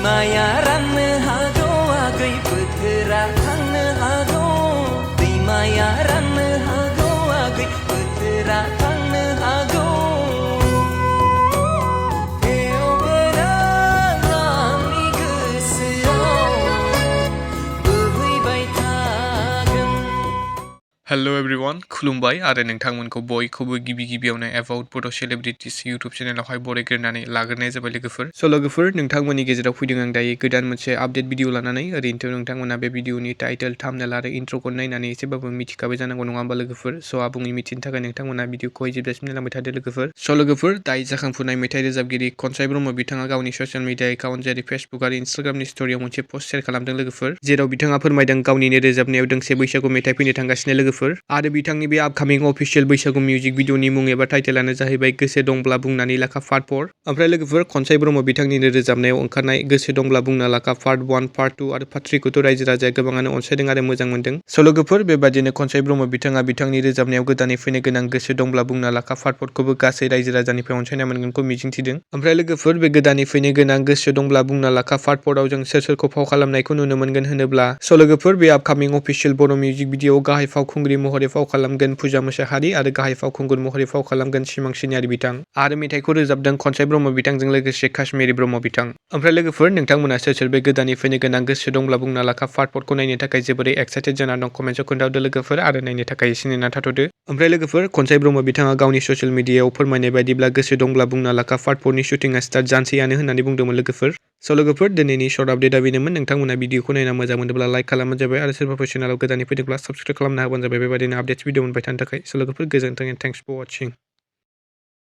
दैमाया राननो हागौ आगै बोथोरा थांनो हागौ दैमाया राननो हागौ आगै बोथोरा थांनो हागौ Hello everyone, खुलुमबाय आरो नोंथांमोनखौ बयखौबो गिबियावनो एबाउट बड' सेलिब्रिटिस इउटुब चेनेलावहाय बरायग्रोनानै लाग्रोनाय जाबाय लोगोफोर। स' लोगोफोर नोंथांमोननि गेजेराव फैदों आं दायो गोदान मोनसे आपडेट भिडिअ लानानै। ओरैनोथ' नोंथांमोना बे भिडिअनि टाइटेल थाम्बनेल आरो इन्ट्र'खौ नायनानै एसेबाबो मिथिखाबाय जानांगौ नङा होमबा लोगोफोर। स' आबुङै मिथिनो थाखाय नोंथांमोना भिडिअखौहाय जोबजासिम नायलांबाय थादो लोगोफोर। स' लोगोफोर दायो जाखांफुनाय मेथाइ रोजाबगिरि 𝐃𝐢𝐬𝐜𝐚 ब्रह्म बिथाङा गावनि ससियेल मिडिया एकाउन्ट जेरै फेसबुक आरो इन्स्टाग्रामनि स्ट'रियाव मोनसे पस्ट शेयार खालामदों लोगोफोर, जेराव बिथाङा फोरमायदों गावनिनो रोजाबनायाव दोंसे बैसागु मेथाइ फैनो थांगासिनो लोगोफोर आरो बिथांनि बे आपकामिं अफिसियेल बैसागु मिउजिक भिडिअनि मुं एबा टाइटेलानो जाहैबाय गोसो दंब्ला बुंनानै लाखा पार्ट 4। ओमफ्राय लोगोफोर 𝐃𝐢𝐬𝐜𝐚 ब्रह्म बिथांनिनो रोजाबनायाव ओंखारनाय गोसो दंब्ला बुंना लाखा पार्ट 1, पार्ट 2 आरो पार्ट 3 खौथ' रायजो राजाया गोबाङानो अनसायदों आरो मोजां मोनदों। स' लोगोफोर बेबादिनो 𝐃𝐢𝐬𝐜 ब्रह्म बिथाङा बिथांनि रोजाबनायाव गोदानै फैनो गोनां गोसो दंब्ला बुंना लाखा पार्ट 4 खौबो गासै रायजो राजानिफ्राय अनसायनाय मोनगोनखौ मिजिंथिदों। ओमफ्राय लोगोफोर बे गोदानै फैनो गोनां गोसो दंब्ला बुंना लाखा पार्ट 4 आव जों सोरखौ फाव खालामनायखौ नुनो मोनगोन होनोब्ला स' लोगोफोर बे आपकामिं अफिसियेल बर' मिउजिक भिडिअआव गाहाय फावखुंग्रि महरै फाव खालामगोन 𝐃𝐢𝐬𝐜 मुसाहारि आरो गाहाय फावखुंगुर महरै फाव खालामगोन 𝐿 चैनारि बिथां आरो मेथाइखौ रोजाबदों 𝐃𝐢𝐬𝐜 ब्रह्म बिथांजों लोगोसे 𝐾𝐲 ब्रह्म बिथां। ओमफ्राय लोगोफोर नोंथांमोना सोर बे गोदानै फैनो गोनां गोसो दंब्ला बुंना लाखा पार्ट 4 खौ नायनो थाखाय जोबोरै एक्साइटेड जाना दं कमेन्टआव खोन्थाहरदो लोगोफोर आरो नायनो थाखाय एसे नेना थाथ'दो। ओमफ्राय लोगोफोर 𝐃𝐲 ब्रह्म बिथाङा गावनि ससियेल मिडियायाव फोरमायनाय बायदिब्ला गोसो दंब्ला बुंना लाखा पार्ट 4 नि शुटिंआ स्टार्ट जानोसैयानो होननानै बुंदोंमोन लोगोफोर। स' लोगोफोर दिनैनि सर्ट आपडेटआ बेनोमोन। नोंथांमोना भिडिअखौ नायना मोजां मोनोब्ला लाइक खालामबानो जाबाय आरो सोरबाफोर चेनेलाव गोदानै फैदोंब्ला साबस्क्राइब खालामना होबानो जाबाय बेबायदिनो आपडेट्स भिडिअ मोनबाय थानो थाखाय। स' लोगोफोर गोजोन्थों एन्ड थेंक्स फर वाचिं।